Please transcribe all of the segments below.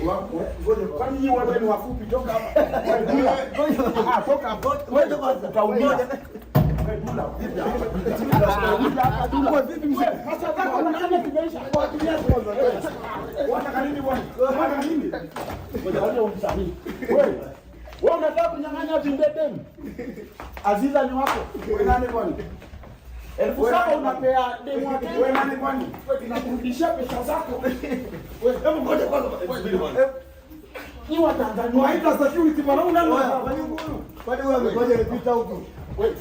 Kwani nyinyi wewe ni wafupi toka hapa. Toka hapo. Wewe kwanza utaumia. Wewe Dula. Dula vipi mzee? Sasa zako unataka kimeisha kwa tumia kwanza. Unataka nini bwana? Unataka nini? Ngoja umsamii. Wewe unataka kunyang'anya vindedem. Aziza ni wako. Wewe nani bwana? Elfu saba unapea demu wake. Wewe nani kwani? Tunakurudishia pesa zako. Wewe hebu ngoja kwanza. Ni wa Tanzania. Waita security bwana unalo. Kwani wewe ngoja nipita huko. Wewe.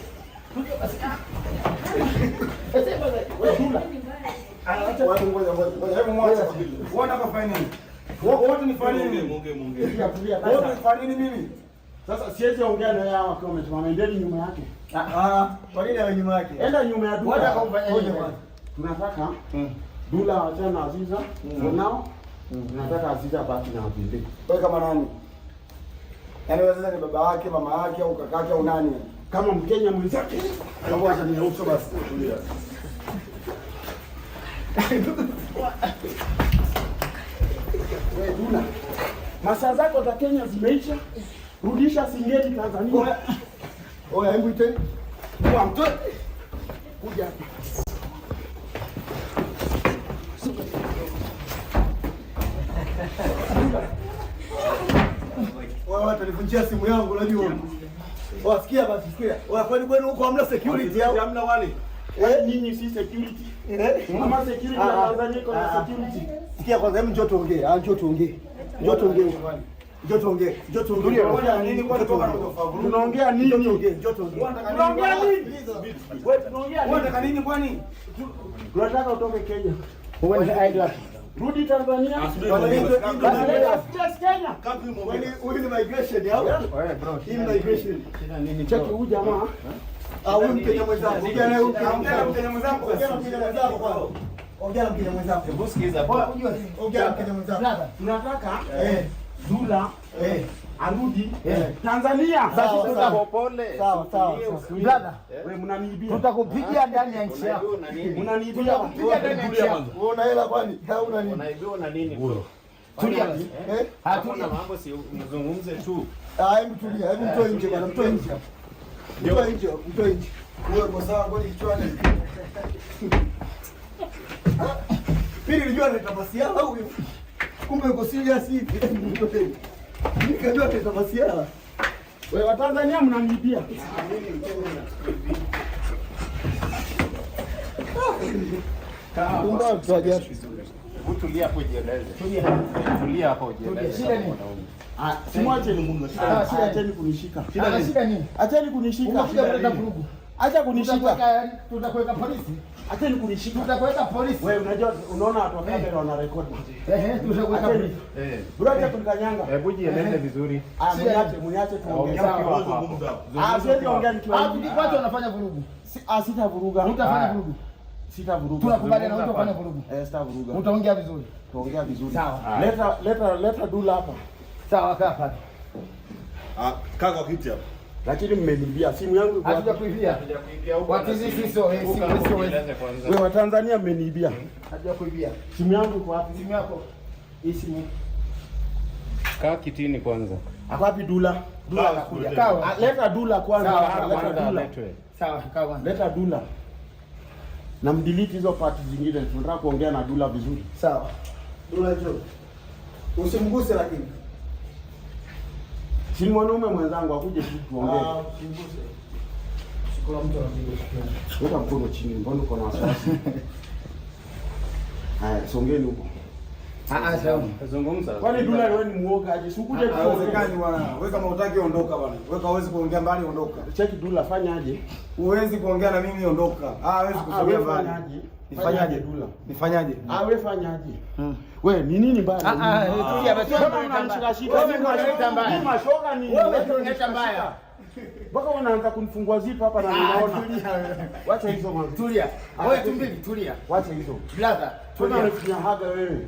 Wewe Dula. Acha watu ngoja. Hebu mwacha. Uona hapa fanya nini? Wote ni fanya nini? Munge. Wote ni fanya nini mimi? Sasa siwezi ongea na yao wakiwa wamesimama, endeni nyuma yake. Kwa nini awe nyuma yake? Enda nyuma ya Dula. Wacha kumfanyia bwana. Tunataka Dula achana na Aziza. Nao tunataka Aziza baki na Abinde. Wewe kama nani? Yaani wewe ni baba yake, mama yake au kaka yake au nani? Kama Mkenya mwenzake. Hapo acha ni uso basi. Tulia. Wewe Dula. Masaa zako za Kenya zimeisha. Rudisha singeli Tanzania. Oya, hebu ite. Kwa mtu. Kuja. Wewe watanivunjia simu yangu unajua. Wasikia basi sikia. Kwani kwenu huko hamna security au hamna wale? Nini si security? Mama security ya Tanzania kwa security. Sikia kwanza, hebu njoo tuongee. Njoo tuongee. Njoo tuongee huko. Njoo tuongee. Njoo tuongee. Nini kwa tunaongea nini? Njoo tuongee. Njoo tuongee. Tunaongea nini? Wewe tunaongea nini? Unataka nini kwani? Tunataka utoke Kenya. Wewe ni idol. Rudi Tanzania. Kenya. Wewe ni migration au? Wewe bro. Hii migration. Nini cheki huyu jamaa? Huyu Mkenya mwenzangu. Ongea naye huyu Mkenya mwenzangu. Ongea na Mkenya mwenzangu kwanza. Ongea na Mkenya mwenzangu. Hebu sikiza hapo. Ongea na Mkenya mwenzangu. Tunataka Dula arudi Tanzania. Sasa pole. Sawa. Brother, wewe mnaniibia. Tutakupigia ndani ya nchi yako. Mnaniibia. Tutakupigia ndani ya nchi yako. Wewe una hela kwani? Hauna nini? Unaibiwa na nini bro? Tulia. Hakuna mambo, si mzungumze tu. Hebu tulia. Hebu mtoe nje bwana, mtoe nje. Mtoe nje. Wewe kwa sawa kwani kichwani. Pili nilijua nitapasiana au kumbe uko serious hivi. Nikajua nitapasiana. Wewe wa Tanzania mnaniibia. Kumbe tuaje Tulia hapo jieleze. Tulia hapo jieleze. Shida nini? Simwache ni Mungu. Acheni kunishika. Shida nini? Acheni kunishika. Unakuja kuleta vurugu. Acha kunishika. Tutakuweka polisi. Acheni kunishika. Tutakuweka polisi. Wewe unajua unaona watu wa kamera wana record. Tutakuweka polisi. Bro acha kunikanyanga. Hebu jieleze vizuri. Mniache tuongee. Siwezi ongea nikiwa. Watu wanafanya vurugu. Sitavuruga. Utafanya vurugu. Sitavuruga. Tunakubaliana utafanya vurugu. Sitavuruga. Utaongea vizuri. Tuongea vizuri. Sawa. Leta Dula hapa. Sawa, kaa pale. Kaa kwa kiti hapo. Lakini mmeniibia simu yangu kwa. Hatujakuibia. Watizi sio wewe wa Tanzania mmeniibia. Hatujakuibia. Simu yangu kwa wapi? Simu yako. Hii simu. Kaa kitini kwanza. Ako wapi Dula? Dula anakuja. Kaa. Leta Dula kwanza. Kwanza aletwe. Sawa, kaa kwanza. Leta Dula. Na mdelete hizo part zingine. Tunataka kuongea na Dula vizuri. Sawa. Dula njoo. Usimguse lakini. Si mwanaume mwenzangu akuje tu tuongee. Usimguse. Shikula mtu anamguse. Weka mkono chini, mbona uko na wasiwasi? Haya, songeni huko. Sawa. Zungumza. Kwani Dula wewe ni muoga aje? Sikuje tu. Haiwezekani bwana. Wewe kama hutaki ondoka bwana. Wewe hawezi kuongea mbali, ondoka. Cheki Dula fanya aje? Huwezi kuongea na mimi, ondoka. Hawezi kusogea mbali. Nifanyaje Dula? Nifanyaje? Wewe fanyaje? Wewe ni nini baya? Tulia basi. Wewe unanishika. Wewe unaleta mbaya. Mimi mashoga ni. Wewe unaleta mbaya. Mpaka unaanza kunifungua zipo hapa na ninaona. Wacha hizo mwanzo. Tulia. Wewe tumbili, tulia. Wacha hizo. Brother, Tuna unafanya haga wewe.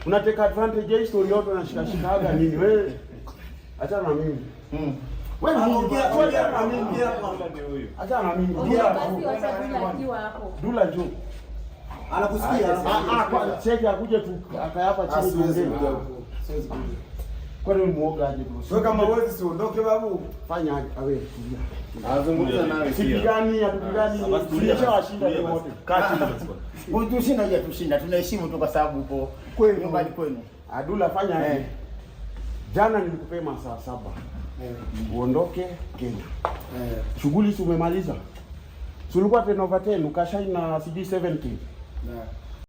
Unateka advantage ya story yote unashika shika haga nini wewe? Acha na mimi. Wewe ongea na mimi hapa. Acha na mimi. Dula njoo. Anakusikia. Kwa cheki akuje tu akayapa chini tuongee. Siwezi kuja. Kwani umeoga aje bro? Wewe kama wewe si uondoke babu. Fanya aje awe tulia. Azungumza nawe Sipigani, hatupigani. Basi tulia. Tumeshawashinda wote. Kaa chini basi. Tushinda ya tushinda, tunaheshimu tu kwa sababu upo Kwenu. nyumbani kwenu. Adula fanya aje. Jana nilikupea masaa 7. Uondoke Kenya. Shughuli si umemaliza? Si ulikuwa 10/10 ukashaina CD 70.